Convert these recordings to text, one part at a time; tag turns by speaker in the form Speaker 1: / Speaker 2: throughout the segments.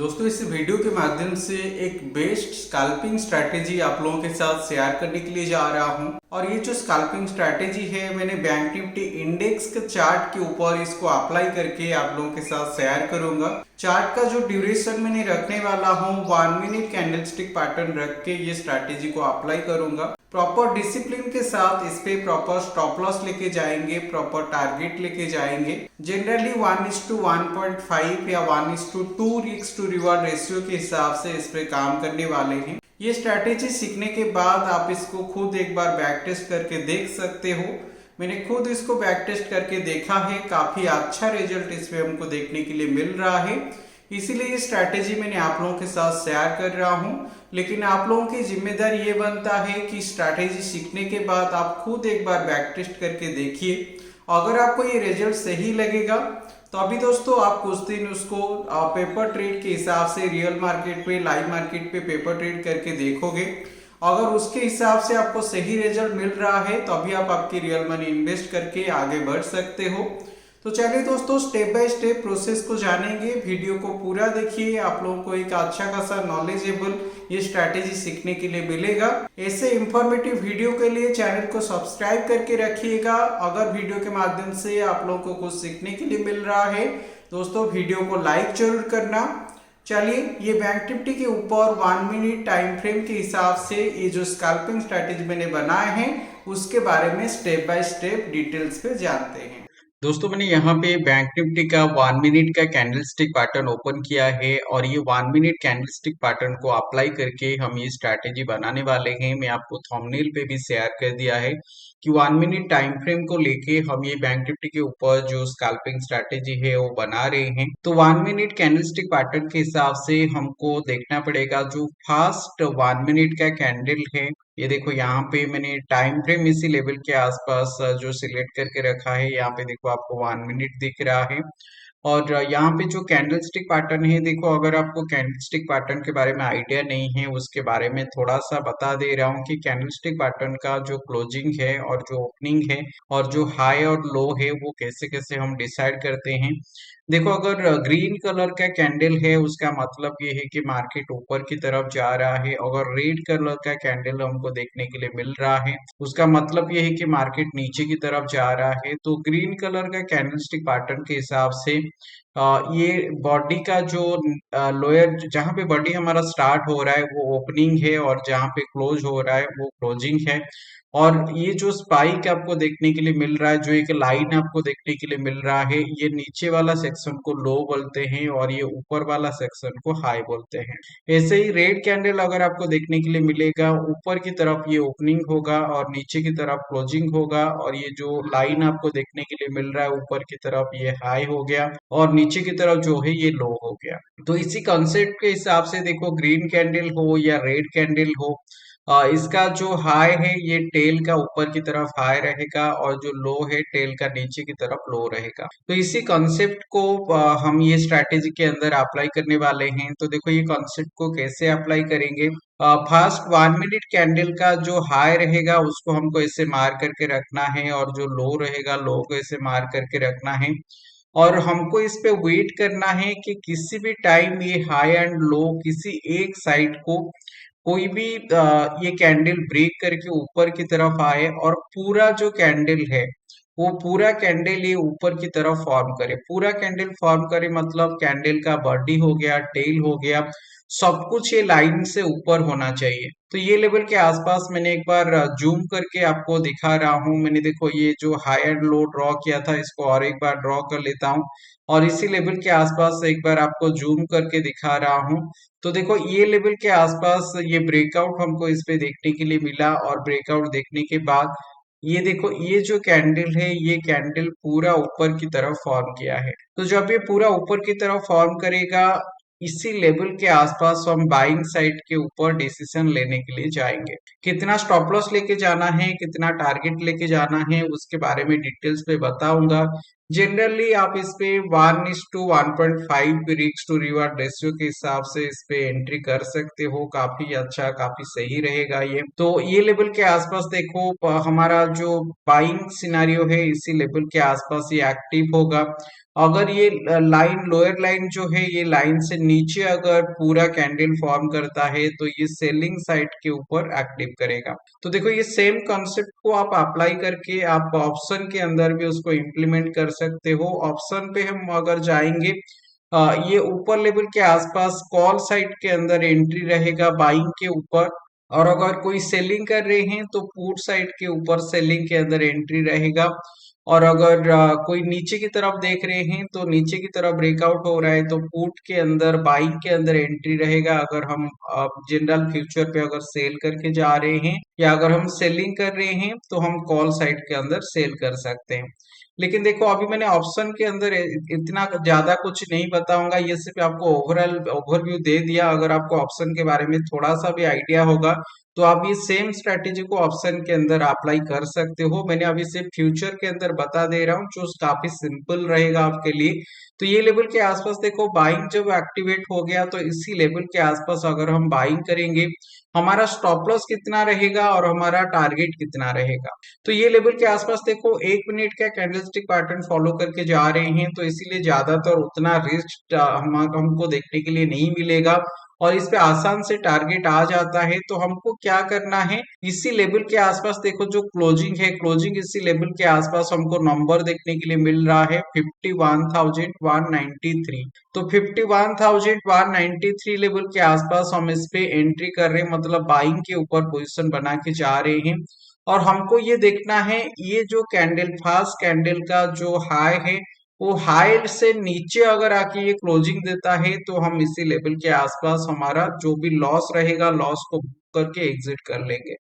Speaker 1: दोस्तों इस वीडियो के माध्यम से एक बेस्ट स्कैल्पिंग स्ट्रैटेजी आप लोगों के साथ शेयर करने के लिए जा रहा हूं। और ये जो स्कैल्पिंग स्ट्रैटेजी है मैंने बैंक निफ्टी इंडेक्स के चार्ट के ऊपर इसको अप्लाई करके आप लोगों के साथ शेयर करूंगा। चार्ट का जो ड्यूरेशन मैंने रखने वाला हूं 1 मिनट कैंडलस्टिक पैटर्न रख के ये स्ट्रैटेजी को अप्लाई करूंगा। प्रॉपर डिसिप्लिन के साथ इस पे प्रॉपर स्टॉप लॉस लेके जाएंगे, प्रॉपर टारगेट लेके जाएंगे। जनरली 1:1.5 या 1:2 रिस्क टू रिवॉर्ड रेशियो के हिसाब से इस पे काम करने वाले हैं। ये स्ट्रैटेजी सीखने के बाद आप इसको खुद एक बार बैक टेस्ट करके देख सकते हो। मैंने खुद इसको बैक टेस्ट करके देखा है, काफी अच्छा रिजल्ट इसमें हमको देखने के लिए मिल रहा है। इसीलिए ये स्ट्रैटेजी मैंने आप लोगों के साथ शेयर कर रहा हूं। लेकिन आप लोगों की जिम्मेदारी ये बनता है कि स्ट्रैटेजी सीखने के बाद आप खुद एक बार बैक टेस्ट करके देखिए। अगर आपको ये रिजल्ट सही लगेगा तो अभी दोस्तों आप कुछ दिन उसको पेपर ट्रेड के हिसाब से रियल मार्केट पे, लाइव मार्केट पे पेपर ट्रेड करके देखोगे। अगर उसके हिसाब से आपको सही रिजल्ट मिल रहा है तो अभी आप आपकी रियल मनी इन्वेस्ट करके आगे बढ़ सकते हो। तो चलिए दोस्तों स्टेप बाय स्टेप प्रोसेस को जानेंगे। वीडियो को पूरा देखिए, आप लोगों को एक अच्छा खासा नॉलेजेबल ये स्ट्रैटेजी सीखने के लिए मिलेगा। ऐसे इंफॉर्मेटिव वीडियो के लिए चैनल को सब्सक्राइब करके रखिएगा। अगर वीडियो के माध्यम से आप लोगों को कुछ सीखने के लिए मिल रहा है दोस्तों वीडियो को लाइक जरूर करना। चलिए ये बैंक निफ्टी के ऊपर 1 मिनट टाइम फ्रेम के हिसाब से ये जो स्कैल्पिंग स्ट्रैटेजी मैंने बनाए हैं उसके बारे में स्टेप बाय स्टेप डिटेल्स पे जानते हैं। दोस्तों मैंने यहाँ पे बैंक निफ्टी का 1 मिनट का कैंडलस्टिक पैटर्न ओपन किया है और ये 1 मिनट कैंडलस्टिक पैटर्न को अप्लाई करके हम ये स्ट्रैटेजी बनाने वाले हैं। मैं आपको थंबनेल पे भी शेयर कर दिया है कि 1 मिनट टाइम फ्रेम को लेके हम ये बैंक निफ्टी के ऊपर जो स्कैल्पिंग स्ट्रैटेजी है वो बना रहे हैं। तो 1 मिनट कैंडलस्टिक पैटर्न के हिसाब से हमको देखना पड़ेगा जो फर्स्ट 1 मिनट का कैंडल है। ये देखो यहाँ पे मैंने टाइम फ्रेम इसी लेवल के आसपास जो सिलेक्ट करके रखा है। यहाँ पे देखो आपको 1 मिनट दिख रहा है और यहाँ पे जो कैंडलस्टिक पैटर्न है देखो, अगर आपको कैंडलस्टिक पैटर्न के बारे में आइडिया नहीं है उसके बारे में थोड़ा सा बता दे रहा हूँ कि कैंडलस्टिक पैटर्न का जो क्लोजिंग है और जो ओपनिंग है और जो हाई और लो है वो कैसे कैसे हम डिसाइड करते हैं। देखो अगर ग्रीन कलर का कैंडल है उसका मतलब ये है कि मार्केट ऊपर की तरफ जा रहा है। अगर रेड कलर का कैंडल हमको देखने के लिए मिल रहा है उसका मतलब ये है कि मार्केट नीचे की तरफ जा रहा है। तो ग्रीन कलर का कैंडलस्टिक पैटर्न के हिसाब से ये बॉडी का जो लोअर जहां पे बॉडी हमारा स्टार्ट हो रहा है वो ओपनिंग है और जहां पे क्लोज हो रहा है वो क्लोजिंग है। और ये जो स्पाइक आपको देखने के लिए मिल रहा है, जो एक लाइन आपको देखने के लिए मिल रहा है, ये नीचे वाला सेक्शन को लो बोलते हैं और ये ऊपर वाला सेक्शन को हाई बोलते हैं। ऐसे ही रेड कैंडल अगर आपको देखने के लिए मिलेगा, ऊपर की तरफ ये ओपनिंग होगा और नीचे की तरफ क्लोजिंग होगा और ये जो लाइन आपको देखने के लिए मिल रहा है ऊपर की तरफ ये हाई हो गया और नीचे की तरफ जो है ये लो हो गया। तो इसी कंसेप्ट के हिसाब से देखो ग्रीन कैंडल हो या रेड कैंडल हो, इसका जो हाई है ये टेल का ऊपर की तरफ हाई रहेगा और जो लो है टेल का नीचे की तरफ लो रहेगा। तो इसी कॉन्सेप्ट को हम ये स्ट्रैटेजी के अंदर अप्लाई करने वाले हैं। तो देखो ये कॉन्सेप्ट को कैसे अप्लाई करेंगे। फर्स्ट 1 मिनट कैंडल का जो हाई रहेगा उसको हमको ऐसे मार करके रखना है और जो लो रहेगा लो को ऐसे मार करके रखना है और हमको इस पे वेट करना है कि किसी भी टाइम ये हाई एंड लो किसी एक साइड को कोई भी ये कैंडल ब्रेक करके ऊपर की तरफ आए और पूरा जो कैंडल है वो पूरा कैंडल ये ऊपर की तरफ फॉर्म करे। पूरा कैंडल फॉर्म करे मतलब कैंडल का बॉडी हो गया, टेल हो गया, सब कुछ ये लाइन से ऊपर होना चाहिए। तो ये लेवल के आसपास मैंने एक बार जूम करके आपको दिखा रहा हूँ। मैंने देखो ये जो हाई एंड लो ड्रॉ किया था इसको और एक बार ड्रॉ कर लेता हूँ और इसी लेवल के आसपास एक बार आपको जूम करके दिखा रहा हूँ। तो देखो ये लेवल के आसपास ये ब्रेकआउट हमको इस पे देखने के लिए मिला और ब्रेकआउट देखने के बाद ये देखो ये जो कैंडल है ये कैंडल पूरा ऊपर की तरफ फॉर्म किया है। तो जब ये पूरा ऊपर की तरफ फॉर्म करेगा इसी लेवल के आसपास हम बाइंग साइड के ऊपर डिसीजन लेने के लिए जाएंगे। कितना स्टॉप लॉस लेके जाना है, कितना टारगेट लेके जाना है उसके बारे में डिटेल्स पे बताऊंगा। जनरली आप इस पे 1:1.5 रिस्क टू रिवार्ड रेशियो के हिसाब से इस पे एंट्री कर सकते हो। काफी अच्छा, काफी सही रहेगा ये। तो ये लेवल के आसपास देखो हमारा जो बाइंग सिनारियो है इसी लेवल के आसपास ये एक्टिव होगा। अगर ये लाइन, लोअर लाइन जो है ये लाइन से नीचे अगर पूरा कैंडल फॉर्म करता है तो ये सेलिंग साइड के ऊपर एक्टिव करेगा। तो देखो ये सेम कॉन्सेप्ट को आप अप्लाई करके आप ऑप्शन के अंदर भी उसको इम्प्लीमेंट कर सकते हो। ऑप्शन पे हम अगर जाएंगे, ये ऊपर लेवल के आसपास कॉल साइड के अंदर एंट्री रहेगा बाइंग के ऊपर, और अगर कोई सेलिंग कर रहे हैं तो पुट साइड के ऊपर सेलिंग के अंदर एंट्री रहेगा। और अगर कोई नीचे की तरफ देख रहे हैं तो नीचे की तरफ ब्रेकआउट हो रहा है तो पुट के अंदर, बाइंग के अंदर एंट्री रहेगा। अगर हम जनरल फ्यूचर पे अगर सेल करके जा रहे हैं या अगर हम सेलिंग कर रहे हैं तो हम कॉल साइड के अंदर सेल कर सकते हैं। लेकिन देखो अभी मैंने ऑप्शन के अंदर इतना ज्यादा कुछ नहीं बताऊंगा, ये सिर्फ आपको ओवरऑल ओवरव्यू दे दिया। अगर आपको ऑप्शन के बारे में थोड़ा सा भी आइडिया होगा तो आप ये सेम स्ट्रेटेजी को ऑप्शन के अंदर अप्लाई कर सकते हो। मैंने अभी सिर्फ फ्यूचर के अंदर बता दे रहा हूँ जो काफी सिंपल रहेगा आपके लिए। तो ये लेवल के आसपास देखो बाइंग जब एक्टिवेट हो गया तो इसी लेवल के आसपास अगर हम बाइंग करेंगे, हमारा स्टॉप लॉस कितना रहेगा और हमारा टारगेट कितना रहेगा। तो ये लेवल के आसपास देखो 1 मिनट का कैंडलस्टिक पैटर्न फॉलो करके जा रहे हैं तो इसीलिए ज्यादातर उतना रिस्क हमको देखने के लिए नहीं मिलेगा और इस पे आसान से टारगेट आ जाता है। तो हमको क्या करना है, इसी लेवल के आसपास देखो जो क्लोजिंग है, क्लोजिंग इसी लेवल के आसपास हमको नंबर देखने के लिए मिल रहा है 51,193। तो 51,193 लेवल के आसपास हम इस पे एंट्री कर रहे हैं, मतलब बाइंग के ऊपर पोजीशन बना के जा रहे हैं। और हमको ये देखना है ये जो कैंडल, फास्ट कैंडल का जो हाई है वो हाई से नीचे अगर आके ये क्लोजिंग देता है तो हम इसी लेवल के आसपास हमारा जो भी लॉस रहेगा लॉस को बुक करके एग्जिट कर लेंगे।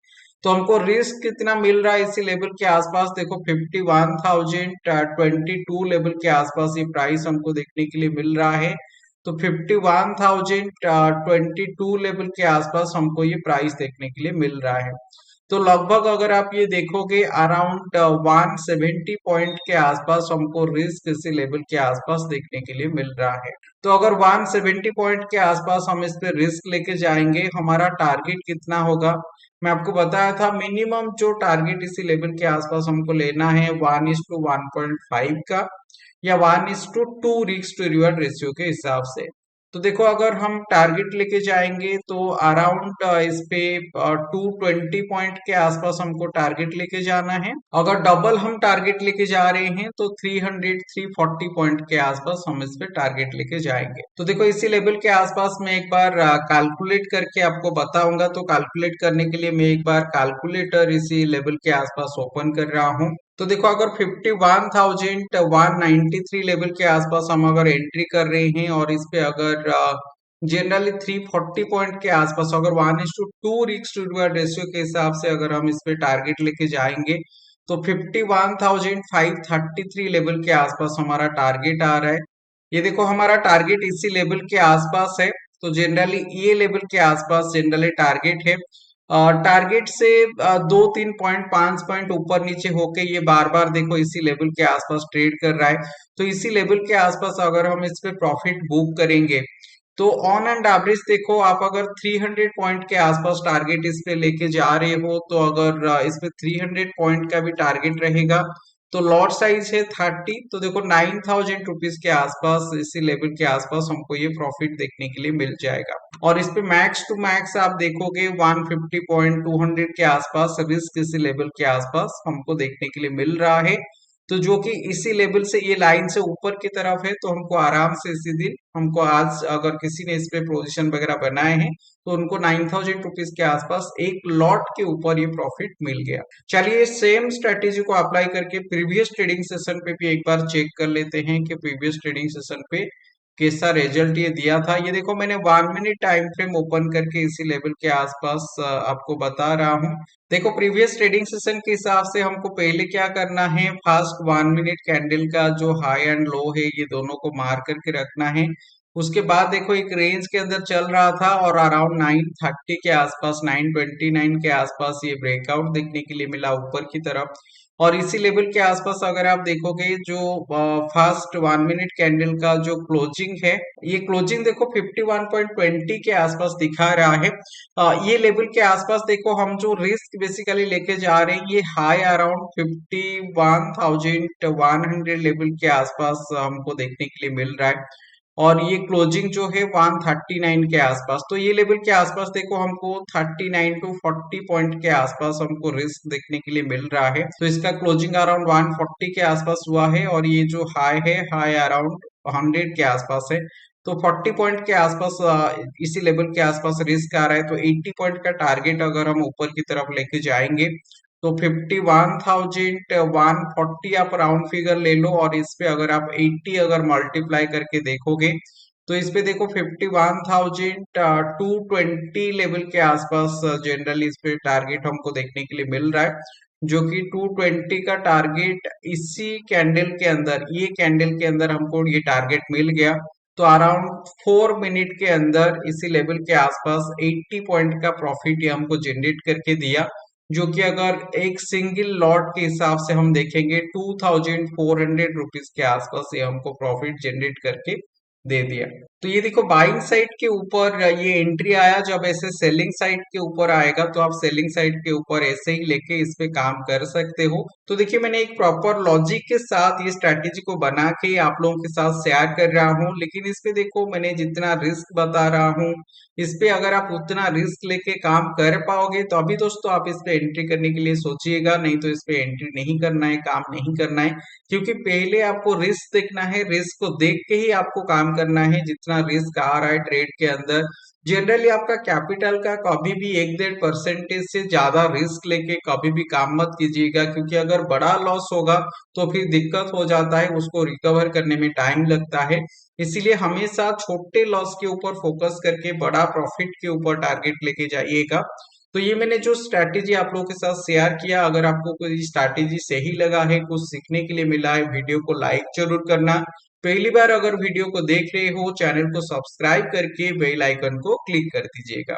Speaker 1: तो हमको रिस्क कितना मिल रहा है इसी लेवल के आसपास, देखो 51,022 लेवल के आसपास ये प्राइस हमको देखने के लिए मिल रहा है। तो 51,022 लेवल के आसपास हमको ये प्राइस देखने के लिए मिल रहा है। तो लगभग अगर आप ये देखोगे अराउंड 170 पॉइंट के आसपास हमको रिस्क इसी लेवल के आसपास देखने के लिए मिल रहा है। तो अगर 170 पॉइंट के आसपास हम इस पे रिस्क लेके जाएंगे, हमारा टारगेट कितना होगा मैं आपको बताया था। मिनिमम जो टारगेट इसी लेवल के आसपास हमको लेना है 1:1.5 का या 1:2 रिस्क टू रिवॉर्ड रेशियो के हिसाब से। तो देखो अगर हम टारगेट लेके जाएंगे तो अराउंड इस पे 220 पॉइंट के आसपास हमको टारगेट लेके जाना है। अगर डबल हम टारगेट लेके जा रहे हैं तो 340 पॉइंट के आसपास हम इस पे टारगेट लेके जाएंगे। तो देखो इसी लेवल के आसपास मैं एक बार कैलकुलेट करके आपको बताऊंगा। तो कैलकुलेट करने के लिए मैं एक बार कैलकुलेटर इसी लेवल के आसपास ओपन कर रहा हूँ। तो देखो अगर 51,193 लेवल के आसपास हम अगर एंट्री कर रहे हैं और इस पे अगर जनरली 340 पॉइंट के आसपास अगर 1:2 रिस्क टू रिवॉर्ड रेशियो के हिसाब से अगर हम इस पे टारगेट लेके जाएंगे तो 51,533 लेवल के आसपास हमारा टारगेट आ रहा है। ये देखो हमारा टारगेट इसी लेवल के आसपास है। तो जनरली ये लेवल के आसपास जनरली टारगेट है। टारगेट से 2-3 पॉइंट 5 पॉइंट ऊपर नीचे होके ये बार बार देखो इसी लेवल के आसपास ट्रेड कर रहा है। तो इसी लेवल के आसपास अगर हम इस पे प्रॉफिट बुक करेंगे तो ऑन एंड एवरेज देखो आप अगर 300 पॉइंट के आसपास टारगेट इस पे लेके जा रहे हो तो अगर इस पे 300 पॉइंट का भी टारगेट रहेगा तो लॉट साइज है 30। तो देखो 9,000 रुपीज के आसपास इसी लेवल के आसपास हमको ये प्रॉफिट देखने के लिए मिल जाएगा। और इस पे मैक्स टू मैक्स आप देखोगे 150 पॉइंट 200 के आसपास रिस्क इसी लेवल के आसपास हमको देखने के लिए मिल रहा है। तो जो कि इसी लेवल से ये लाइन से ऊपर की तरफ है तो हमको आराम से इसी दिन, हमको आज अगर किसी ने इस पे पोजीशन वगैरह बनाए हैं तो उनको 9,000 रुपीज के आसपास एक लॉट के ऊपर ये प्रॉफिट मिल गया। चलिए सेम स्ट्रेटेजी को अप्लाई करके प्रीवियस ट्रेडिंग सेशन पे भी एक बार चेक कर लेते हैं कि प्रीवियस ट्रेडिंग सेशन पे कैसा रिजल्ट ये दिया था। ये देखो मैंने 1 मिनट टाइम फ्रेम ओपन करके इसी लेवल के आसपास आपको बता रहा हूँ। देखो प्रीवियस ट्रेडिंग सेशन के हिसाब से हमको पहले क्या करना है, फर्स्ट 1 मिनट कैंडल का जो हाई एंड लो है ये दोनों को मार करके रखना है। उसके बाद देखो एक रेंज के अंदर चल रहा था और अराउंड 930 के आसपास 929 के आसपास ये ब्रेकआउट देखने के लिए मिला ऊपर की तरफ। और इसी लेवल के आसपास अगर आप देखोगे जो फर्स्ट 1 मिनट कैंडल का जो क्लोजिंग है, ये क्लोजिंग देखो 51.20 के आसपास दिखा रहा है। ये लेवल के आसपास देखो हम जो रिस्क बेसिकली लेके जा रहे हैं, ये हाई अराउंड 51,100 लेवल के आसपास हमको देखने के लिए मिल रहा है, और ये क्लोजिंग जो है 139 के आसपास। तो ये लेवल के आसपास देखो हमको 39 टू 40 पॉइंट के आसपास हमको रिस्क देखने के लिए मिल रहा है। तो इसका क्लोजिंग अराउंड 140 के आसपास हुआ है, और ये जो हाई है, हाई अराउंड 100 के आसपास है। तो 40 पॉइंट के आसपास इसी लेवल के आसपास रिस्क आ रहा है। तो 80 पॉइंट का टारगेट अगर हम ऊपर की तरफ लेके जाएंगे तो 51,140 आप राउंड फिगर ले लो, और इस पे अगर आप 80 अगर मल्टीप्लाई करके देखोगे तो इस पे देखो 51,220 लेवल के आसपास जनरली इस पे टारगेट हमको देखने के लिए मिल रहा है, जो कि 220 का टारगेट इसी कैंडल के अंदर, ये कैंडल के अंदर हमको ये टारगेट मिल गया। तो अराउंड 4 मिनट के अंदर इसी लेवल के आसपास 80 पॉइंट का प्रॉफिट ये हमको जनरेट करके दिया, जो कि अगर एक सिंगल लॉट के हिसाब से हम देखेंगे 2,400 रुपीज के आसपास ये हमको प्रॉफिट जनरेट करके दे दिया। तो ये देखो बाइंग साइड के ऊपर ये एंट्री आया, जब ऐसे सेलिंग साइड के ऊपर आएगा तो आप सेलिंग साइड के ऊपर ऐसे ही लेके इस पे काम कर सकते हो। तो देखिए मैंने एक प्रॉपर लॉजिक के साथ ये स्ट्रैटेजी को बना के आप लोगों के साथ शेयर कर रहा हूँ, लेकिन इस पे देखो मैंने जितना रिस्क बता रहा हूँ, इस पे अगर आप उतना रिस्क लेके काम कर पाओगे तो अभी दोस्तों आप इस पे एंट्री करने के लिए सोचिएगा, नहीं तो इस पे एंट्री नहीं करना है, काम नहीं करना है। क्योंकि पहले आपको रिस्क देखना है, रिस्क को देख के ही आपको काम करना है। जितना रिस्क आ रहा है ट्रेड के अंदर, जनरली आपका कैपिटल का कभी भी 1-1.5% से ज्यादा रिस्क लेके कभी भी काम मत कीजिएगा, क्योंकि अगर बड़ा लॉस होगा तो फिर दिक्कत हो जाता है, उसको रिकवर करने में टाइम लगता है। इसीलिए हमेशा छोटे लॉस के ऊपर फोकस करके बड़ा प्रॉफिट के ऊपर टारगेट लेके जाइएगा। तो ये मैंने जो स्ट्रैटेजी आप लोगों के साथ शेयर किया, अगर आपको कोई स्ट्रैटेजी सही लगा है, कुछ सीखने के लिए मिला है, वीडियो को लाइक जरूर करना। पहली बार अगर वीडियो को देख रहे हो, चैनल को सब्सक्राइब करके बेल आइकन को क्लिक कर दीजिएगा।